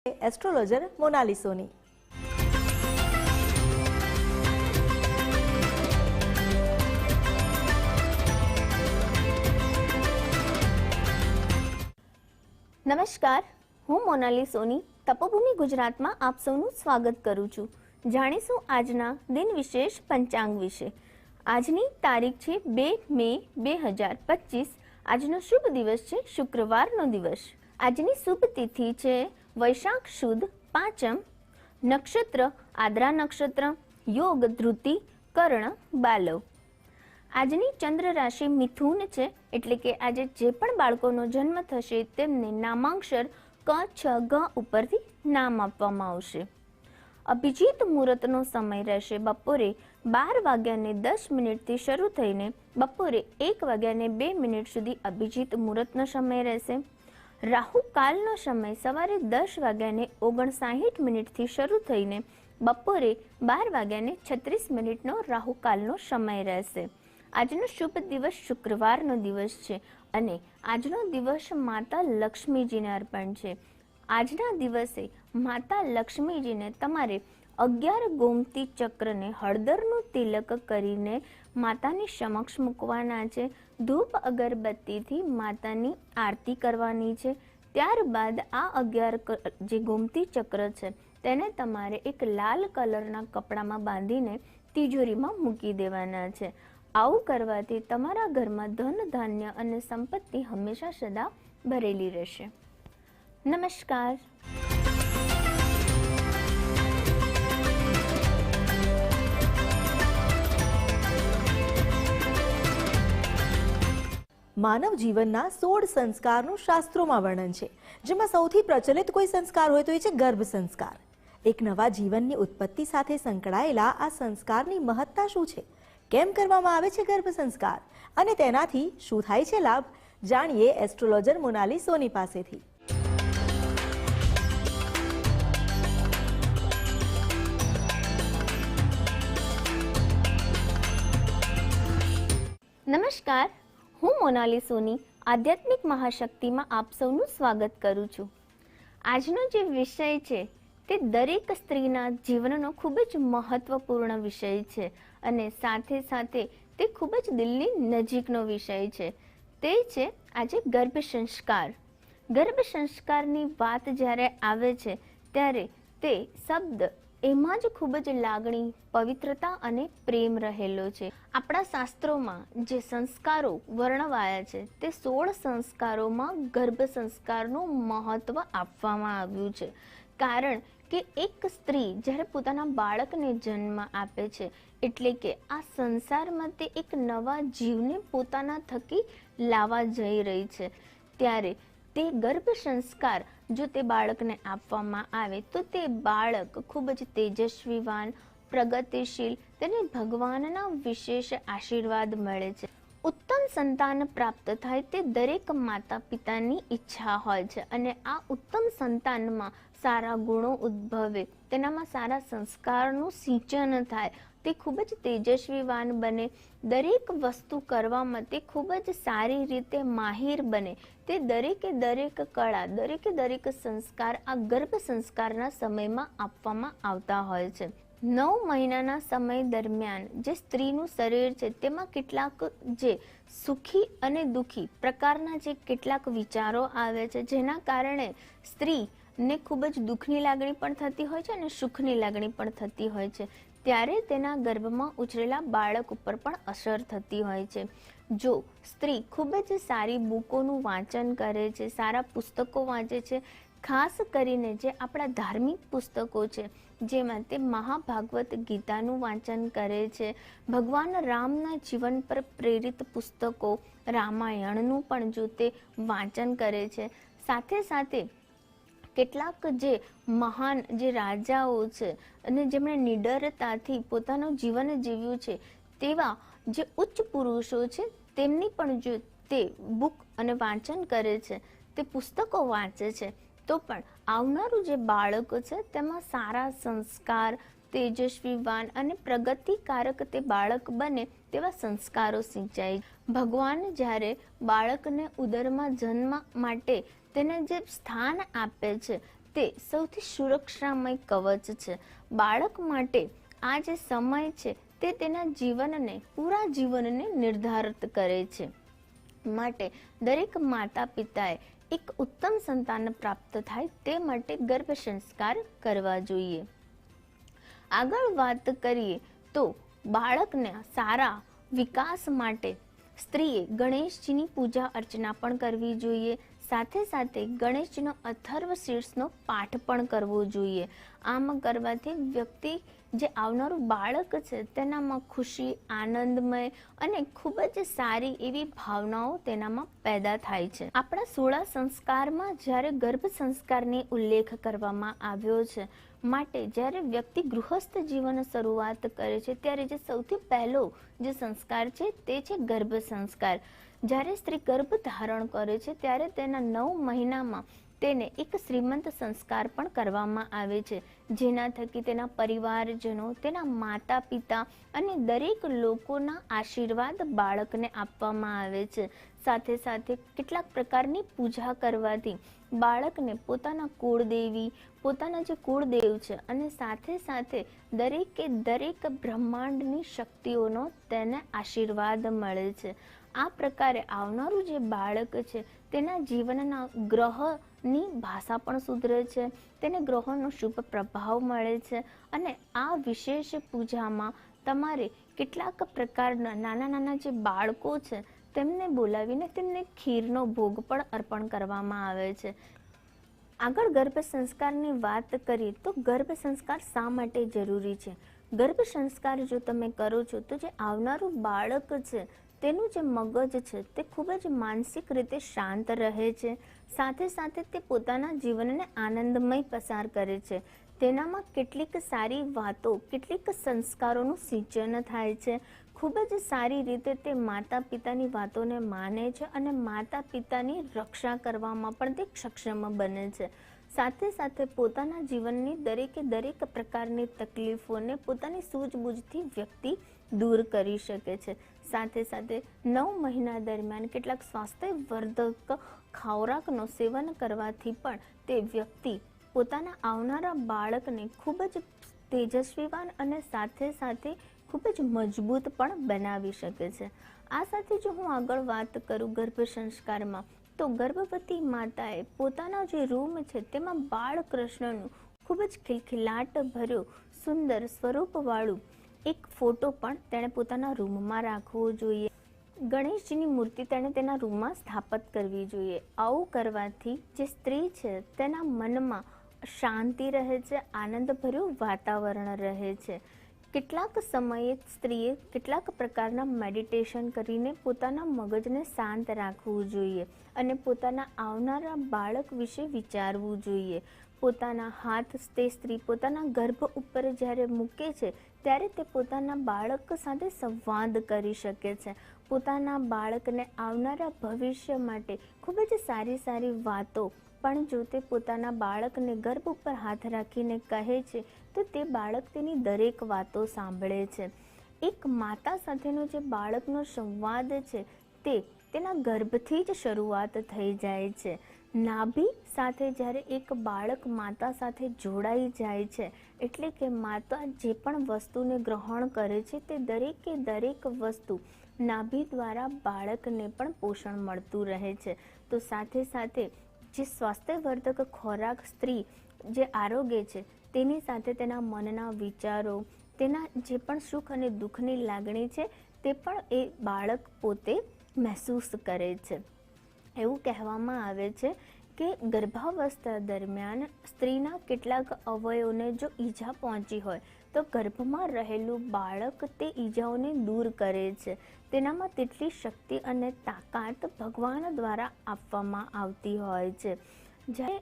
Astrologer Monali સોની. નમસ્કાર, હું મોનાલી સોની તપોભૂમિ ગુજરાતમાં આપ સૌનું સ્વાગત કરું છું. જાણીશું આજના દિન વિશેષ પંચાંગ વિશે. આજની તારીખ છે 2 મે 2025. આજનો શુભ દિવસ છે શુક્રવારનો દિવસ. આજની શુભ તિથિ છે વૈશાખ સુદ પાંચમ, નક્ષત્ર આદ્રા નક્ષત્ર, યોગ ધૃતિ, કર્ણ બાલવ. આજની ચંદ્ર રાશિ મિથુન છે, એટલે કે આજે જે પણ બાળકોનો જન્મ થશે તેમને નામાંક્ષર ક, છ, ગ ઉપરથી નામ આપવામાં આવશે. અભિજીત મુહૂર્તનો સમય રહેશે બપોરે 12:10 થી શરૂ થઈને બપોરે 1:02 સુધી અભિજીત મુહૂર્તનો સમય રહેશે. રાહુ કાલનો સમય સવારે 10:59 થી શરૂ થઈને બપોરે 12:36 રાહુ કાલનો સમય રહેશે. આજનો શુભ દિવસ શુક્રવારનો દિવસ છે અને આજનો દિવસ માતા લક્ષ્મીજીને અર્પણ છે. આજના દિવસે માતા લક્ષ્મીજીને તમારે 11 ગોમતી ચક્રને હળદરનું તિલક કરીને માતાની સમક્ષ મૂકવાના છે. ધૂપ અગરબત્તીથી માતાની આરતી કરવાની છે. ત્યારબાદ આ 11 જે ગોમતી ચક્ર છે તેને તમારે એક લાલ કલરના કપડામાં બાંધીને તિજોરીમાં મૂકી દેવાના છે. આવું કરવાથી તમારા ઘરમાં ધન, ધાન્ય અને સંપત્તિ હંમેશા સદા ભરેલી રહેશે. નમસ્કાર. માનવ જીવનના 16 સંસ્કારનું શાસ્ત્રોમાં વર્ણન છે, જેમાં સૌથી પ્રચલિત કોઈ સંસ્કાર હોય તો એ છે ગર્ભ સંસ્કાર. એક નવા જીવનની ઉત્પત્તિ સાથે સંકળાયેલા આ સંસ્કારની મહત્તા શું છે, કેમ કરવામાં આવે છે ગર્ભ સંસ્કાર અને તેનાથી શું થાય છે લાભ, જાણીએ એસ્ટ્રોલોજર મોનાલી સોની પાસેથી. નમસ્કાર, હું મોનાલી સોની આધ્યાત્મિક મહાશક્તિમાં આપ સૌનું સ્વાગત કરું છું. આજનો જે વિષય છે તે દરેક સ્ત્રીના જીવનનો ખૂબ જ મહત્વપૂર્ણ વિષય છે અને સાથે સાથે તે ખૂબ જ દિલની નજીકનો વિષય છે. તે છે આજે ગર્ભ સંસ્કાર. ગર્ભ સંસ્કારની વાત જ્યારે આવે છે ત્યારે તે શબ્દ એમાં જ ખૂબ જ લાગણી, પવિત્રતા અને પ્રેમ રહેલો છે. આપણા શાસ્ત્રોમાં જે સંસ્કારો વર્ણવાયા છે તે 16 સંસ્કારોમાં ગર્ભ સંસ્કારનું મહત્વ આપવામાં આવ્યું છે. કારણ કે એક સ્ત્રી જ્યારે પોતાના બાળકને જન્મ આપે છે એટલે કે આ સંસારમાં તે એક નવા જીવને પોતાના થકી લાવવા જઈ રહી છે, ત્યારે તે ગર્ભ સંસ્કાર જો તે બાળકને આપવામાં આવે તો તે બાળક ખૂબ જ તેજસ્વીવાન, પ્રગતિશીલ, તેને ભગવાનના વિશેષ આશીર્વાદ મળે છે. ઉત્તમ સંતાન પ્રાપ્ત થાય તે દરેક માતા પિતાની ઈચ્છા હોય છે અને આ ઉત્તમ સંતાનમાં સારા ગુણો ઉદ્ભવે, તેનામાં સારા સંસ્કારનું સિંચન થાય, તે ખૂબ જ તેજસ્વીવાન બને, દરેક વસ્તુ કરવામાં તે ખૂબ જ સારી રીતે માહિર બને. તે દરેક કળા, દરેક સંસ્કાર આ ગર્ભ સંસ્કારના સમયમાં આપવામાં આવતા હોય છે. 9 મહિનાના સમય દરમિયાન જે સ્ત્રીનું શરીર છે તેમાં કેટલાક જે સુખી અને દુઃખી પ્રકારના જે કેટલાક વિચારો આવે છે, જેના કારણે સ્ત્રીને ખૂબ જ દુઃખની લાગણી પણ થતી હોય છે અને સુખની લાગણી પણ થતી હોય છે. ત્યારે તેના ગર્ભમાં ઉછરેલા બાળક ઉપર પણ અસર થતી હોય છે. જો સ્ત્રી ખૂબ જ સારી બુકોનું વાંચન કરે છે, સારા પુસ્તકો વાંચે છે, ખાસ કરીને જે આપણા ધાર્મિક પુસ્તકો છે જેમાં તે મહાભાગવત ગીતાનું વાંચન કરે છે, ભગવાન રામના જીવન પર પ્રેરિત પુસ્તકો રામાયણનું પણ જો તે વાંચન કરે છે, સાથે સાથે કેટલાક જે મહાન જે રાજાઓ છે અને જેમણે નિડરતાથી પોતાનું જીવન જીવ્યું છે તેવા જે ઉચ્ચ પુરુષો છે તેમની પણ જો તે બુક અને વાંચન કરે છે, તે પુસ્તકો વાંચે છે, તો પણ આવનારું જે બાળક છે તેમાં સારા સંસ્કાર, તેજસ્વીવાન અને પ્રગતિકારક તે બાળક બને તેવા સંસ્કારો સિંચાય. ભગવાન જ્યારે બાળકને ઉદરમાં જન્મ માટે તેને જે સ્થાન આપે છે તે સૌથી સુરક્ષામય કવચ છે. બાળક માટે આ જે સમય છે તે તેના જીવનને, પૂરા જીવનને નિર્ધારિત કરે છે. માટે દરેક માતા પિતાએ એક ઉત્તમ સંતાન પ્રાપ્ત થાય તે માટે ગર્ભ સંસ્કાર કરવા જોઈએ. આગળ વાત કરીએ તો બાળકને સારા વિકાસ માટે સ્ત્રીએ ગણેશજીની પૂજા અર્ચના પણ કરવી જોઈએ. સાથે સાથે ગણેશજીનો અથર્વ શીર્ષનો પાઠ પણ કરવો જોઈએ. આમ કરવાથી વ્યક્તિ, જે આવનારું બાળક છે, તેનામાં ખુશી, આનંદમય અને ખૂબ જ સારી એવી ભાવનાઓ તેનામાં પેદા થાય છે. આપણા 16 સંસ્કારમાં જ્યારે ગર્ભ સંસ્કારની ઉલ્લેખ કરવામાં આવ્યો છે, માટે જ્યારે વ્યક્તિ ગૃહસ્થ જીવન શરૂઆત કરે છે ત્યારે જે સૌથી પહેલો જે સંસ્કાર છે તે છે ગર્ભ સંસ્કાર. જ્યારે સ્ત્રી ગર્ભ ધારણ કરે છે ત્યારે તેના 9 મહિનામાં તેને એક શ્રીમંત સંસ્કાર પણ કરવામાં આવે છે, જેના થકી તેના પરિવારજનો, તેના માતા પિતા અને દરેક લોકોના આશીર્વાદ બાળકને આપવામાં આવે છે. સાથે સાથે કેટલાક પ્રકારની પૂજા કરવાથી બાળકને પોતાના કુળદેવી, પોતાના જે કુળદેવ છે અને સાથે સાથે દરેક બ્રહ્માંડની શક્તિઓનો તેને આશીર્વાદ મળે છે. આ પ્રકારે આવનારું જે બાળક છે તેના જીવનના ગ્રહની ભાષા પણ સુધરે છે, તેને ગ્રહોનો શુભ પ્રભાવ મળે છે. અને આ વિશેષ પૂજામાં તમારે કેટલાક પ્રકારના નાના જે બાળકો છે તેમને બોલાવીને તેમને ખીરનો ભોગ પણ અર્પણ કરવામાં આવે છે. આગળ ગર્ભ સંસ્કારની વાત કરીએ તો ગર્ભ સંસ્કાર શા માટે જરૂરી છે? ગર્ભ સંસ્કાર જો તમે કરો છો તો જે આવનારું બાળક છે તેનું જે મગજ છે તે ખૂબ જ માનસિક રીતે શાંત રહે છે. સાથે સાથે તે પોતાના જીવનને આનંદમય પસાર કરે છે. તેનામાં કેટલીક સારી વાતો, કેટલીક સંસ્કારોનું સિંચન થાય છે. ખૂબ જ સારી રીતે તે માતા પિતાની વાતોને માને છે અને માતા પિતાની રક્ષા કરવામાં પણ તે સક્ષમ બને છે. સાથે સાથે પોતાના જીવનની દરેક પ્રકારની તકલીફોને પોતાની સૂઝબૂઝથી વ્યક્તિ દૂર કરી શકે છે. સાથે સાથે 9 મહિના દરમિયાન કેટલાક સ્વાસ્થ્યવર્ધક ખોરાકનું સેવન કરવાથી પણ તે વ્યક્તિ પોતાના આવનારા બાળકને ખૂબ જ તેજસ્વીવાન અને સાથે સાથે ખૂબ જ મજબૂત પણ બનાવી શકે છે. આ સાથે જો હું આગળ વાત કરું ગર્ભ સંસ્કારમાં, તો ગર્ભવતી માતાએ પોતાના જે રૂમ છે તેમાં બાળકૃષ્ણનું ખૂબ જ ખિલખિલાટ ભર્યો સુંદર સ્વરૂપવાળું એક ફોટો પણ તેણે પોતાના રૂમમાં રાખવો જોઈએ. ગણેશજીની મૂર્તિ તેણે તેના રૂમમાં સ્થાપિત કરવી જોઈએ. આવું કરવાથી જે સ્ત્રી છે તેના મનમાં શાંતિ રહે છે, આનંદભર્યું વાતાવરણ રહે છે. કેટલાક સમયે સ્ત્રીએ કેટલાક પ્રકારના મેડિટેશન કરીને પોતાના મગજને શાંત રાખવું જોઈએ અને પોતાના આવનારા બાળક વિશે વિચારવું જોઈએ. પોતાના હાથ તે સ્ત્રી પોતાના ગર્ભ ઉપર જ્યારે મૂકે છે ત્યારે તે પોતાના બાળક સાથે સંવાદ કરી શકે છે. પોતાના બાળકને આવનારા ભવિષ્ય માટે ખૂબ જ સારી વાતો પણ જો તે પોતાના બાળકને ગર્ભ ઉપર હાથ રાખીને કહે છે તો તે બાળક તેની દરેક વાતો સાંભળે છે. એક માતા સાથેનો જે બાળકનો સંવાદ છે તે તેના ગર્ભથી જ શરૂઆત થઈ જાય છે. નાભી સાથે જ્યારે એક બાળક માતા સાથે જોડાઈ જાય છે એટલે કે માતા જે પણ વસ્તુને ગ્રહણ કરે છે તે દરેક વસ્તુ નાભી દ્વારા બાળકને પણ પોષણ મળતું રહે છે. તો સાથે સાથે જે સ્વાસ્થ્યવર્ધક ખોરાક સ્ત્રી જે આરોગ્ય છે તેની સાથે તેના મનના વિચારો, તેના જે પણ સુખ અને દુઃખની લાગણી છે તે પણ એ બાળક પોતે મહેસૂસ કરે છે. એવું કહેવામાં આવે છે કે ગર્ભાવસ્થા દરમિયાન સ્ત્રીના કેટલાક અવયવોને જો ઈજા પહોંચી હોય તો ગર્ભમાં રહેલું બાળક તે ઈજાઓને દૂર કરે છે. તેનામાં તેટલી શક્તિ અને તાકાત ભગવાન દ્વારા આપવામાં આવતી હોય છે. જ્યારે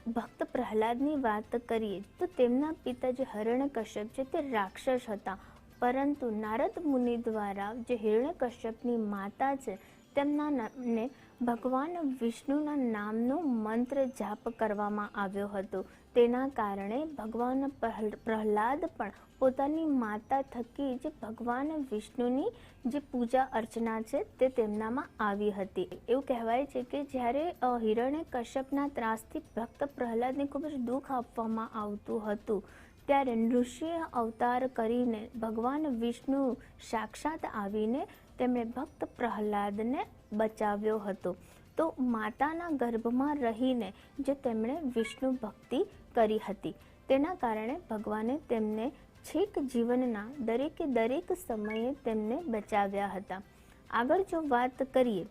ભક્ત પ્રહલાદની વાત કરીએ તો તેમના પિતા જે હિરણ્યકશ્યપ છે તે રાક્ષસ હતા, પરંતુ નારદ મુનિ દ્વારા જે હિરણ્યકશ્યપની માતા છે તેમના નામને ભગવાન વિષ્ણુના નામનો મંત્ર જાપ કરવામાં આવ્યો હતો. તેના કારણે ભગવાન પ્રહલાદ પણ પોતાની માતા થકી જે ભગવાન વિષ્ણુની જે પૂજા અર્ચના છે તે તેમનામાં આવી હતી. એવું કહેવાય છે કે જ્યારે હિરણ્યકશ્યપના ત્રાસથી ભક્ત પ્રહલાદને ખૂબ જ દુઃખ આપવામાં આવતું હતું, ત્યારે નૃસિંહ અવતાર કરીને ભગવાન વિષ્ણુ સાક્ષાત આવીને તેમણે ભક્ત પ્રહલાદને બચાવ્યો હતો. તો માતાના ગર્ભમાં રહીને જે તેમણે વિષ્ણુ ભક્તિ કરી હતી, તેના કારણે ભગવાને તેમને છેક જીવનના દરેક સમયે તેમને બચાવ્યા હતા. આગળ જો વાત કરીએ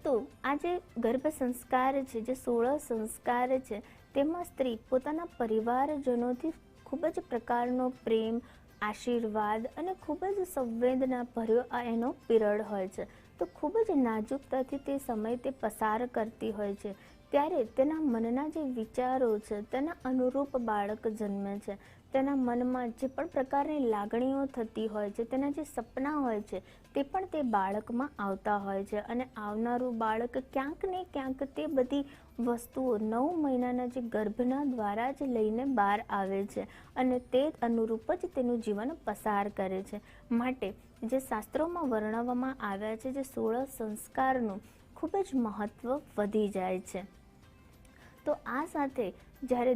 તો આ જે ગર્ભ સંસ્કાર છે, જે 16 સંસ્કાર છે, તેમાં સ્ત્રી પોતાના પરિવારજનોથી ખૂબ જ પ્રકારનો પ્રેમ, આશીર્વાદ અને ખૂબ જ સંવેદના ભર્યો આ એનો પીરિયડ હોય છે. તો ખૂબ જ નાજુકતાથી તે સમય તે પસાર કરતી હોય છે. ત્યારે તેના મનના જે વિચારો છે તેના અનુરૂપ બાળક જન્મે છે. તેના મનમાં જે પણ પ્રકારની લાગણીઓ થતી હોય છે, તેના જે સપના હોય છે તે પણ તે બાળકમાં આવતા હોય છે. અને આવનારું બાળક ક્યાંક ને ક્યાંક તે બધી વસ્તુઓ 9 મહિનાના જે ગર્ભના દ્વારા જ લઈને બહાર આવે છે અને તે અનુરૂપ જ તેનું જીવન પસાર કરે છે. માટે જે શાસ્ત્રોમાં વર્ણવવામાં આવ્યા છે, જે 16 સંસ્કારનું ખૂબ જ મહત્વ વધી જાય છે. તો આ સાથે જ્યારે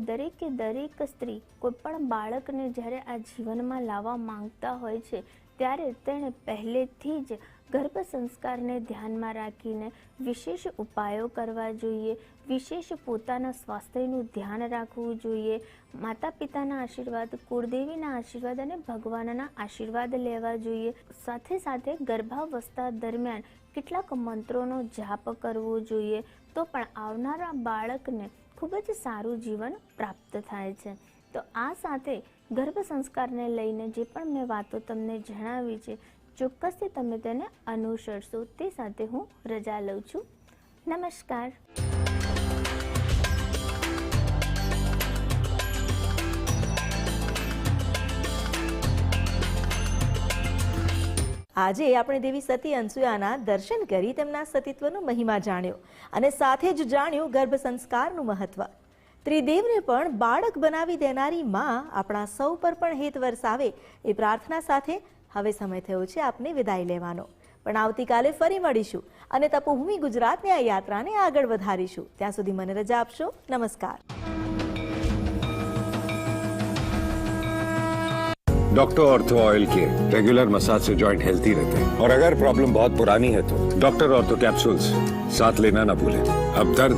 દરેક સ્ત્રી કોઈ પણ બાળકને જ્યારે આ જીવનમાં લાવવા માંગતા હોય છે, ત્યારે તેણે પહેલેથી જ ગર્ભ સંસ્કારને ધ્યાનમાં રાખીને વિશેષ ઉપાયો કરવા જોઈએ, વિશેષ પોતાના સ્વાસ્થ્યનું ધ્યાન રાખવું જોઈએ, માતા પિતાના આશીર્વાદ, કુળદેવીના આશીર્વાદ અને ભગવાનના આશીર્વાદ લેવા જોઈએ. સાથે ગર્ભાવસ્થા દરમિયાન કેટલાક મંત્રોનો જાપ કરવો જોઈએ, તો પણ આવનારા બાળકને ખૂબ જ સારું જીવન પ્રાપ્ત થાય છે. તો આ સાથે ગર્ભ સંસ્કારને લઈને જે પણ મેં વાતો તમને જણાવી છે, ચોક્કસથી તમે તેને અનુસરશો. તે સાથે હું રજા લઉં છું. નમસ્કાર. આજે આપણે દેવી સતી અનસૂયાના દર્શન કરી તેમના સતીત્વનો મહિમા જાણ્યો અને સાથે જ જાણ્યું ગર્ભ સંસ્કારનું મહત્વ. ત્રિદેવને પણ બાળક બનાવી દેનારી માં આપણા સૌ પર પણ હેત વરસાવે એ પ્રાર્થના સાથે હવે સમય થયો છે આપને વિદાય લેવાનો. પણ આવતીકાલે ફરી મળીશું અને તપોભૂમિ ગુજરાતની આ યાત્રાને આગળ વધારીશું. ત્યાં સુધી મને રજા આપશો. નમસ્કાર. डॉक्टर ऑर्थो ऑयल के रेगुलर मसाज से जॉइंट हेल्थी रहते हैं और अगर प्रॉब्लम बहुत पुरानी है तो डॉक्टर ऑर्थो कैप्सूल्स साथ लेना ना भूलें. अब दर्द